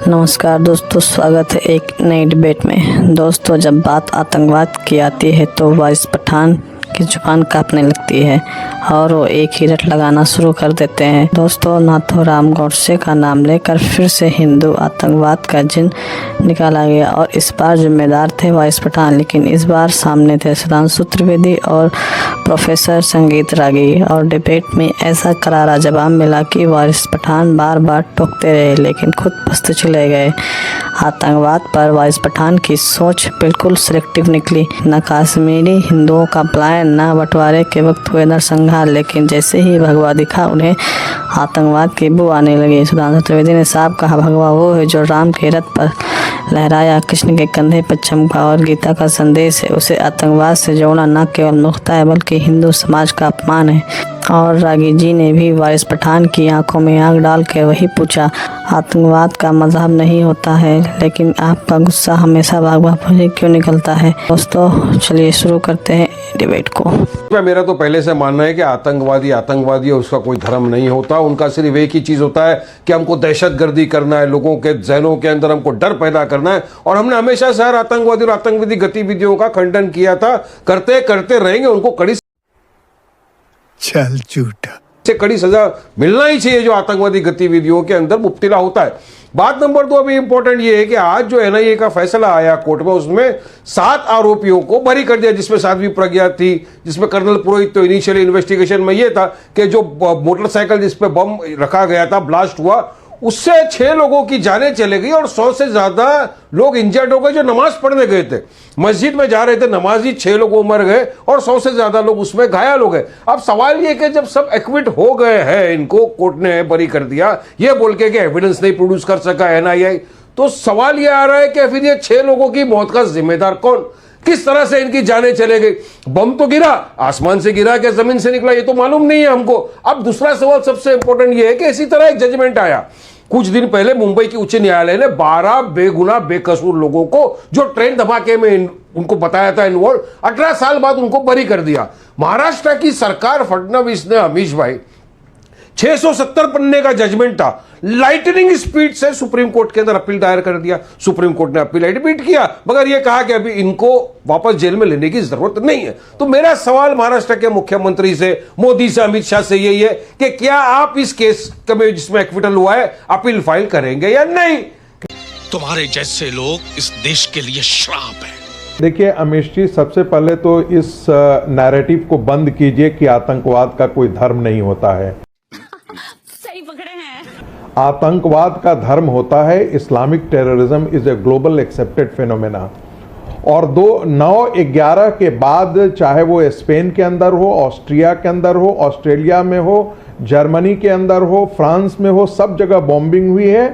नमस्कार दोस्तों, स्वागत है एक नई डिबेट में। दोस्तों, जब बात आतंकवाद की आती है तो वारिस पठान की जुबान कांपने लगती है और वो एक ही रट लगाना शुरू कर देते हैं। दोस्तों, नाथूराम गोडसे का नाम लेकर फिर से हिंदू आतंकवाद का जिन निकाला गया और इस बार जिम्मेदार थे वारिस पठान, लेकिन इस बार सामने थे सुधांशु त्रिवेदी और प्रोफेसर संगीत रागी और डिबेट में ऐसा करारा जवाब मिला कि वारिस पठान बार बार टोकते रहे लेकिन खुद पस्त चले गए। आतंकवाद पर वारिस पठान की सोच बिल्कुल सिलेक्टिव निकली। न कश्मीरी हिंदुओं का पलायन, न बंटवारे के वक्त हुए नरसंहार, लेकिन जैसे ही भगवा दिखा उन्हें आतंकवाद की बू आने लगी। सुधांशु त्रिवेदी ने साफ कहा, भगवा वो है जो राम के रथ पर लहराया, कृष्ण के कंधे पर चमका और गीता का संदेश है। उसे आतंकवाद से जोड़ना न केवल मूर्खता है बल्कि हिंदू समाज का अपमान है। और रागी जी ने भी वारिस पठान की आंखों में आग डाल कर वही पूछा, आतंकवाद का मजहब नहीं होता है, लेकिन आपका गुस्सा हमेशा भागवा फौजी क्यों निकलता है? दोस्तों, चलिए शुरू करते हैं डिबेट को। मेरा तो पहले से मानना है कि आतंकवादी है, उसका कोई धर्म नहीं होता। उनका सिर्फ एक ही चीज होता है कि हमको दहशतगर्दी करना है, लोगों के जहनों के अंदर हमको डर पैदा करना है। और हमने हमेशा से हर आतंकवादी और आतंकवादी गतिविधियों का खंडन किया था, करते करते रहेंगे। उनको कड़ी चल झूठा से कड़ी सजा मिलना ही चाहिए जो आतंकवादी गतिविधियों के अंदर मुब्तिला होता है। बात नंबर 2 अभी इंपॉर्टेंट ये है कि आज जो एनआईए का फैसला आया कोर्ट में, उसमें 7 आरोपियों को बरी कर दिया, जिसमें साध्वी प्रज्ञा थी, जिसमें कर्नल पुरोहित। तो इनिशियली इन्वेस्टिगेशन में ये था कि जो मोटरसाइकिल जिसपे बम रखा गया था, ब्लास्ट हुआ, उससे 6 लोगों की जानें चले गई और 100 से ज्यादा लोग इंजर्ड हो गए जो नमाज पढ़ने गए थे। मस्जिद में जा रहे थे नमाजी, 6 लोग मर गए और 100 से ज्यादा लोग उसमें घायल हो गए। अब सवाल ये कि जब सब एक्विट हो गए हैं, इनको कोर्ट ने बरी कर दिया ये बोल के कि एविडेंस नहीं प्रोड्यूस कर सका एनआईए, तो सवाल ये आ रहा है कि फिर ये 6 लोगों की मौत का जिम्मेदार कौन? किस तरह से इनकी जानें चले गई? बम तो गिरा, आसमान से गिरा क्या जमीन से निकला, ये तो मालूम नहीं है हमको। अब दूसरा सवाल सबसे इंपॉर्टेंट ये है कि इसी तरह एक जजमेंट आया कुछ दिन पहले मुंबई की उच्च न्यायालय ने 12 बेगुनाह बेकसूर लोगों को जो ट्रेन धमाके में उनको बताया था इन्वॉल्व, 18 साल बाद उनको बरी कर दिया। महाराष्ट्र की सरकार, फडणवीस ने, अमीश भाई, 670 पन्ने का जजमेंट था, लाइटनिंग स्पीड से सुप्रीम कोर्ट के अंदर अपील दायर कर दिया। सुप्रीम कोर्ट ने अपील एडमिट किया, मगर यह कहा कि अभी इनको वापस जेल में लेने की जरूरत नहीं है। तो मेरा सवाल महाराष्ट्र के मुख्यमंत्री से, मोदी से, अमित शाह से यही है कि क्या आप इस केस में जिसमें एक्विटल हुआ है अपील फाइल करेंगे या नहीं? तुम्हारे जैसे लोग इस देश के लिए श्राप है। देखिए अमीश जी, सबसे पहले तो इस नैरेटिव को बंद कीजिए कि आतंकवाद का कोई धर्म नहीं होता है। सही पकड़े हैं। आतंकवाद का धर्म होता है Islamic terrorism is a global accepted phenomena. और 9/11 के बाद, चाहे वो स्पेन के अंदर हो, ऑस्ट्रिया के अंदर हो, ऑस्ट्रेलिया में हो, जर्मनी के अंदर हो, फ्रांस में हो, सब जगह बॉम्बिंग हुई है।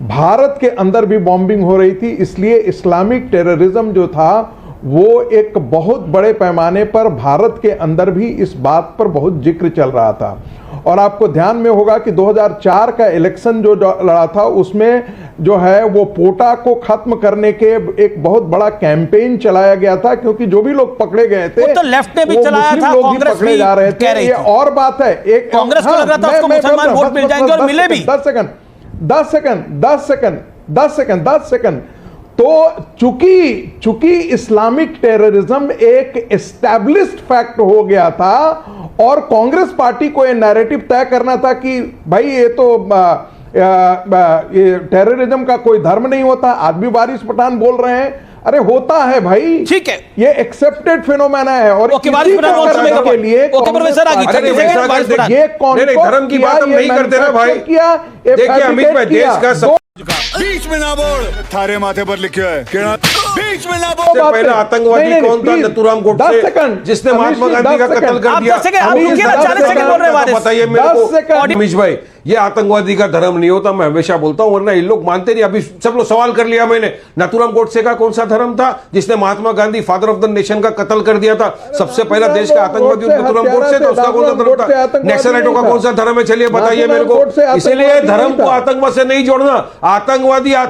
भारत के अंदर भी बॉम्बिंग हो रही थी। इसलिए इस्लामिक टेररिज्म जो था वो एक बहुत बड़े पैमाने पर भारत के अंदर भी इस बात पर बहुत जिक्र चल रहा था। और आपको ध्यान में होगा कि 2004 का इलेक्शन जो लड़ा था, उसमें जो है वो पोटा को खत्म करने के एक बहुत बड़ा कैंपेन चलाया गया था, क्योंकि जो भी लोग पकड़े गए थे वो तो लेफ्ट ने भी चलाया था, लोग कांग्रेस पकड़े भी जा रहे कह थे। रही ये थी। और बात है, एक कांग्रेस को लग रहा था उसको मुसलमान वोट मिल जाएंगे और मिले भी। 10 सेकंड। तो चूंकि इस्लामिक टेररिज्म एक एस्टैब्लिश्ड फैक्ट हो गया था और कांग्रेस पार्टी को यह नैरेटिव तय करना था कि भाई ये तो ये टेररिज्म का कोई धर्म नहीं होता। आज भी वारिस पठान बोल रहे हैं, अरे होता है भाई, ठीक है, ये एक्सेप्टेड फिनोमेना है। और ओके, वारिस पठान के लिए प्रोफेसर आगे ये धर्म की बात हम नहीं करते ना भाई। देखिए अमित भाई, देश का सब बीच में ना बोल, थारे माथे पर लिखा है बीच में ना बोल। पहला आतंकवादी कौन था? नाथूराम गोडसे, जिसने महात्मा गांधी का कत्ल कर दिया। बताइए मेरे को अमीश भाई, ये आतंकवादी का धर्म नहीं होता, मैं हमेशा बोलता हूं, वरना इन लोग मानते नहीं। अभी सब लोग सवाल कर लिया मैंने, नाथूराम गोडसे का कौन सा धर्म था जिसने Mahatma Gandhi, father of the nation, का कत्ल कर दिया था? सबसे पहला देश का आतंकवादी नाथूराम गोडसे था, उसका कौन सा धर्म था? नक्सलाइटों का कौन सा धर्म है? चलिए बताइए मेरे को। इसीलिए धर्म को आतंकवाद से नहीं जोड़ना। आतंकवादी है,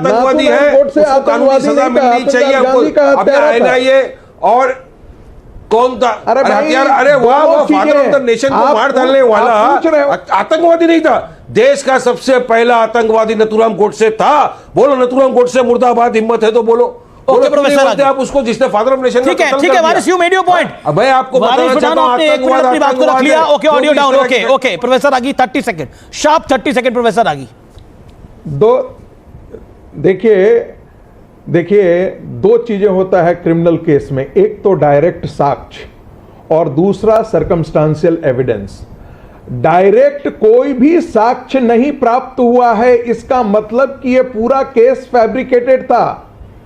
उसको कानूनी सजा मिलनी चाहिए हमको। अब एनआईए और कौन था? अरे हथियार, अरे वाह, फादर ऑफ द नेशन को मार डालने वाला आतंकवादी नहीं था। देश का सबसे पहला आतंकवादी नथुराम गोडसे था। बोलो नथुराम गोडसे मुर्दाबाद, हिम्मत है तो बोलो। ओके प्रोफेसर, आप उसको जिसने फादर ऑफ नेशन ठीक है वारिस, यू मेड योर पॉइंट। मैं आपको बताना चाहता हूं आपने 1 मिनट अपनी बात को रख लिया। Okay, audio down. Okay professor आगी 30 सेकंड, शार्प 30 सेकंड प्रोफेसर आगी। देखिए दो चीजें होता है क्रिमिनल केस में, एक तो डायरेक्ट साक्ष्य और दूसरा सर्कमस्टांशियल एविडेंस। डायरेक्ट कोई भी साक्ष्य नहीं प्राप्त हुआ है, इसका मतलब कि यह पूरा केस फैब्रिकेटेड था,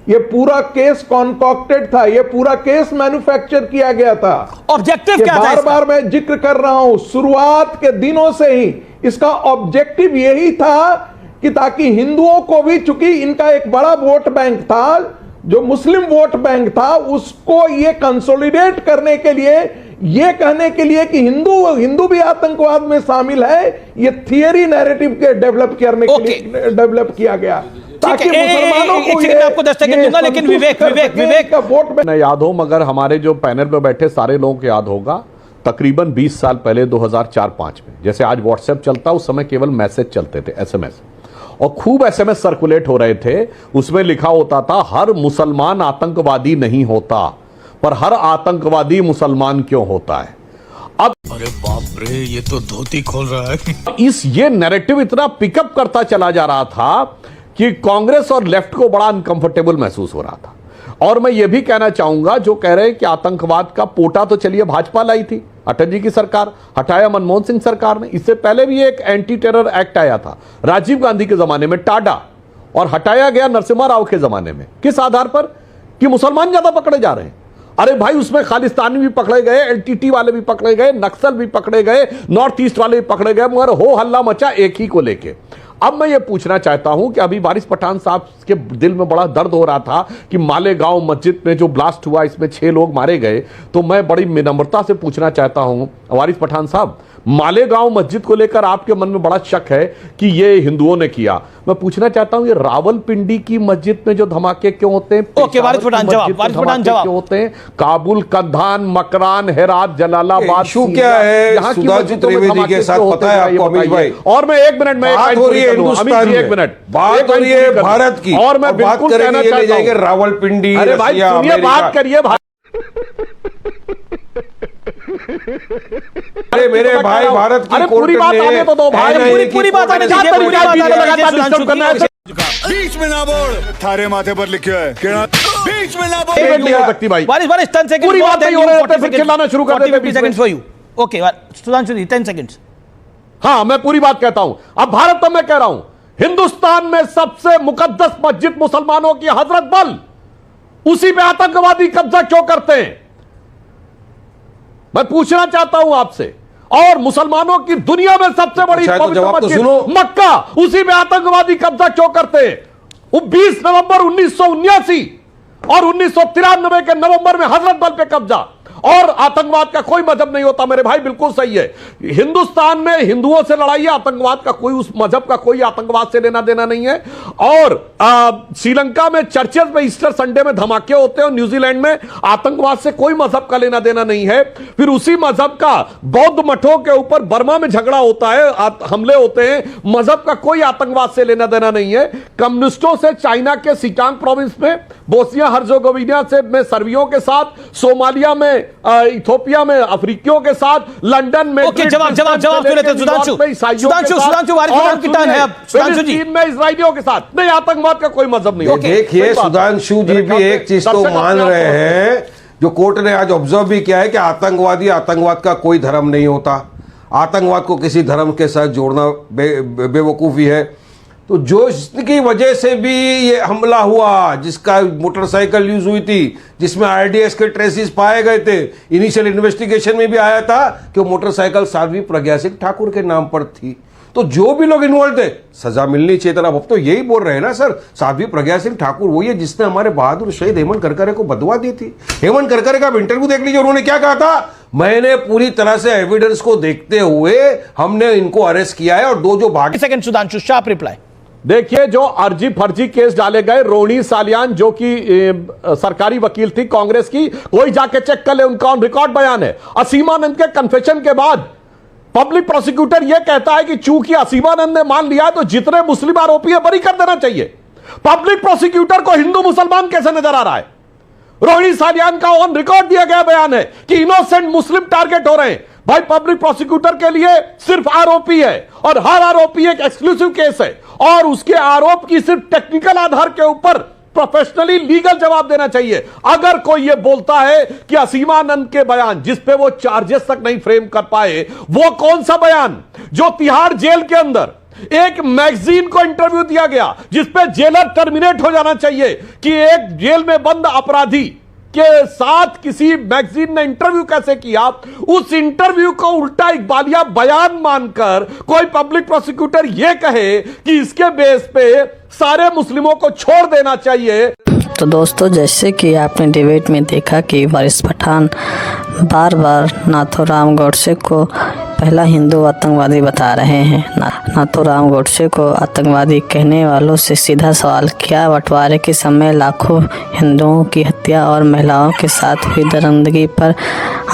यह पूरा केस कॉन्कॉक्टेड था, यह पूरा केस मैन्युफैक्चर किया गया था। ऑब्जेक्टिव क्या था? बार बार मैं जिक्र कर रहा हूं, शुरुआत के दिनों से ही इसका ऑब्जेक्टिव यही था कि ताकि हिंदुओं को भी, चूंकि इनका एक बड़ा वोट बैंक था जो मुस्लिम वोट बैंक था, उसको ये कंसोलिडेट करने के लिए, ये कहने के लिए कि हिंदू भी आतंकवाद में शामिल है, ये थियरी नैरेटिव के डेवलप करने के लिए डेवलप किया गया ताकि मुसलमानों को ये आपको 10 सेकंड दूंगा, लेकिन विवेक का वोट बैंक। न याद हो, मगर हमारे जो पैनल पे बैठे सारे लोगों को याद होगा, तकरीबन 20 साल पहले 2004-5 में, जैसे आज व्हाट्सएप चलता, उस समय केवल मैसेज चलते थे, एसएमएस, और खूब एसएमएस सर्कुलेट हो रहे थे। उसमें लिखा होता था हर मुसलमान आतंकवादी नहीं होता, पर हर आतंकवादी मुसलमान क्यों होता है। अब अरे बाप रे, ये तो धोती खोल रहा है। ये नैरेटिव इतना पिकअप करता चला जा रहा था कि कांग्रेस और लेफ्ट को बड़ा अनकंफर्टेबल महसूस हो रहा था। और मैं ये भी कहना चाहूंगा, जो कह रहे हैं कि आतंकवाद का पोटा तो चलिए भाजपा लाई थी, अटल जी की सरकार, हटाया मनमोहन सिंह सरकार ने। इससे पहले भी एक एंटी टेरर एक्ट आया था राजीव गांधी के जमाने में, टाडा, और हटाया गया नरसिम्हा राव के जमाने में। किस आधार पर? कि मुसलमान ज्यादा पकड़े जा रहे हैं। अरे भाई, उसमें खालिस्तानी भी पकड़े गए, एलटीटी वाले भी पकड़े गए, नक्सल भी पकड़े गए, नॉर्थ ईस्ट वाले भी पकड़े गए, मगर हो हल्ला मचा एक ही को लेके। अब मैं ये पूछना चाहता हूं कि अभी वारिस पठान साहब के दिल में बड़ा दर्द हो रहा था कि मालेगांव मस्जिद में जो ब्लास्ट हुआ, इसमें 6 लोग मारे गए। तो मैं बड़ी विनम्रता से पूछना चाहता हूं वारिस पठान साहब, मालेगांव मस्जिद को लेकर आपके मन में बड़ा शक है कि ये हिंदुओं ने किया। मैं पूछना चाहता हूं, ये रावलपिंडी की मस्जिद में जो धमाके क्यों होते हैं? ओके, वारिस पठान जवाब क्यों होते हैं? काबुल, कंधान, मकरान, हेरात, जलालाबाद, इशू क्या है सुधांशु त्रिवेदी के साथ, पता है आपको अमित भाई? और मैं 1 मिनट में बात हो रही है हिंदुस्तान में, 1 मिनट बात हो रही है भारत की, और मैं बात करेंगे ले जाएंगे रावलपिंडी। अरे भाई सुनिए, बात करिए भाई। अरे मेरे भाई, भारत की पूरी बात आने तो दो भाई, पूरी बात आने दीजिए, पूरी बात आने दीजिए। बीच में ना बोल, थारे माथे पर लिखा है केड़ा, बीच में ना बोल। नहीं हो सकती भाई, वारिस 10 सेकंड, पूरी बात नहीं हो रही है, फिर चिल्लाना शुरू कर देते 50 seconds for you. Okay Sudhanshu ji 10 seconds. हाँ, मैं पूरी बात कहता हूं। अब भारत में मैं कह रहा हूं, हिंदुस्तान में सबसे मुकद्दस मस्जिद मुसलमानों की हजरत बल, उसी पे आतंकवादी कब्जा क्यों करते हैं? मैं पूछना चाहता हूं आपसे। और मुसलमानों की दुनिया में सबसे बड़ी पवित्र मस्जिद मक्का, उसी में आतंकवादी कब्जा क्यों करते हैं? वो 20 नवंबर 1979 और 1993 के नवंबर में हजरत बल पे कब्जा। और आतंकवाद का कोई मजहब नहीं होता मेरे भाई, बिल्कुल सही है। हिंदुस्तान में हिंदुओं से लड़ाई है, आतंकवाद का कोई, उस मजहब का कोई आतंकवाद से लेना देना नहीं है। और श्रीलंका में चर्चेस में ईस्टर संडे में धमाके होते हैं, और न्यूजीलैंड में आतंकवाद से कोई मजहब का लेना देना नहीं है। फिर उसी मजहब का बौद्ध मठों के ऊपर बर्मा में झगड़ा होता है, हमले होते हैं, मजहब का कोई आतंकवाद से लेना देना नहीं है। कम्युनिस्टों से चाइना के सिटांग प्रोविंस में, बोस्निया हर्जेगोविना से में सर्बियों के साथ, सोमालिया में, इथियोपिया में अफ्रीकियों के साथ, लंदन में। ओके, जवाब क्यों लेते सुधांशु वारिस पठान की टर्न है अब। सुधांशु जी, में इस्राएलियों के साथ नहीं, आतंकवाद का कोई मजहब नहीं। देखिए सुधांशु जी भी एक चीज तो मान रहे हैं, जो कोर्ट ने आज ऑब्जर्व भी किया है, कि आतंकवाद का कोई धर्म नहीं होता, आतंकवाद को किसी धर्म के साथ जोड़ना बेवकूफी है। तो जो इसकी वजह से भी ये हमला हुआ, जिसका मोटरसाइकिल यूज हुई थी, जिसमें आरडीएक्स के ट्रेसेस पाए गए थे, इनिशियल इन्वेस्टिगेशन में भी आया था कि वो मोटरसाइकिल साध्वी प्रज्ञा सिंह ठाकुर के नाम पर थी। तो जो भी लोग इन्वॉल्व थे, सजा मिलनी चाहिए था। अब तो यही बोल रहे हैं ना सर, साध्वी प्रज्ञा सिंह ठाकुर वही है जिसने हमारे बहादुर शहीद हेमंत करकरे को बदवा दी थी। हेमंत करकरे का इंटरव्यू देख लीजिए, उन्होंने क्या कहा था, मैंने पूरी तरह से एविडेंस को देखते हुए हमने इनको अरेस्ट किया है, और जो भाग। Second Sudhanshu, sharp reply. देखिए, जो अर्जी फर्जी केस डाले गए, रोहिणी सालियान जो कि सरकारी वकील थी कांग्रेस की, कोई जाके चेक कर ले, उनका ऑन रिकॉर्ड बयान है। असीमानंद के कन्फेशन के बाद पब्लिक प्रोसिक्यूटर यह कहता है कि चूंकि असीमानंद ने मान लिया तो जितने मुस्लिम आरोपी है बरी कर देना चाहिए। पब्लिक प्रोसिक्यूटर को हिंदू मुसलमान कैसे नजर आ रहा है? रोहिणी सालियान का ऑन रिकॉर्ड दिया गया बयान है कि इनोसेंट मुस्लिम टारगेट हो रहे हैं। भाई पब्लिक प्रोसिक्यूटर के लिए सिर्फ आरोपी है और हर आरोपी एक एक्सक्लूसिव केस है और उसके आरोप की सिर्फ टेक्निकल आधार के ऊपर प्रोफेशनली लीगल जवाब देना चाहिए। अगर कोई यह बोलता है कि असीमानंद के बयान जिस पे वो चार्जेस तक नहीं फ्रेम कर पाए, वो कौन सा बयान जो तिहाड़ जेल के अंदर एक मैगजीन को इंटरव्यू दिया गया जिस पे जेलर टर्मिनेट हो जाना चाहिए कि एक जेल में बंद अपराधी के साथ किसी मैगजीन ने इंटरव्यू कैसे किया, उस इंटरव्यू को उल्टा इकबालिया बयान मानकर कोई पब्लिक प्रोसिक्यूटर यह कहे कि इसके बेस पे सारे मुस्लिमों को छोड़ देना चाहिए। तो दोस्तों, जैसे कि आपने डिबेट में देखा कि वारिस पठान बार बार नाथूराम गोडसे को पहला हिंदू आतंकवादी बता रहे हैं। नाथूराम गोडसे को आतंकवादी कहने वालों से सीधा सवाल किया, बंटवारे के समय लाखों हिंदुओं की हत्या और महिलाओं के साथ हुई दरिंदगी पर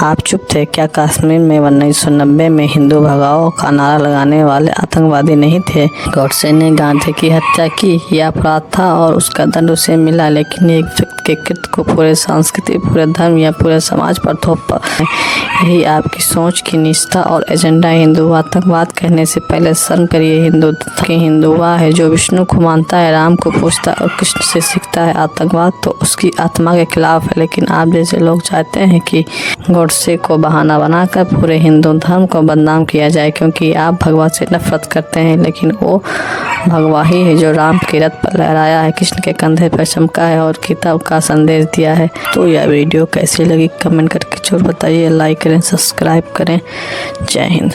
आप चुप थे क्या? कश्मीर में 1990 में हिंदू भगाओ का नारा लगाने वाले आतंकवादी नहीं थे? गोडसे ने गांधी की हत्या की, यह अपराध था और उसका दंड उसे मिला, लेकिन एक व्यक्ति के कृत्य को पूरे संस्कृति, पूरे धर्म या पूरे समाज पर थोप यही आपकी सोच की निष्ठा और एजेंडा। हिंदू आतंकवाद कहने से पहले शर्म करिए। हिंदू के हिंदुआ है जो विष्णु को मानता है, राम को पूजता है और कृष्ण से सीखता है। आतंकवाद तो उसकी आत्मा के खिलाफ है, लेकिन आप जैसे लोग चाहते हैं कि गोडसे को बहाना बनाकर पूरे हिंदू धर्म को बदनाम किया जाए, क्योंकि आप भगवा से नफरत करते हैं, लेकिन वो भगवा ही है जो राम के रथ पर लहराया है, कृष्ण के कंधे पर चमका है और किताब का संदेश दिया है। तो यह वीडियो कैसी लगी कमेंट करके जरूर बताइए, लाइक करें, सब्सक्राइब करें। जय हिंद।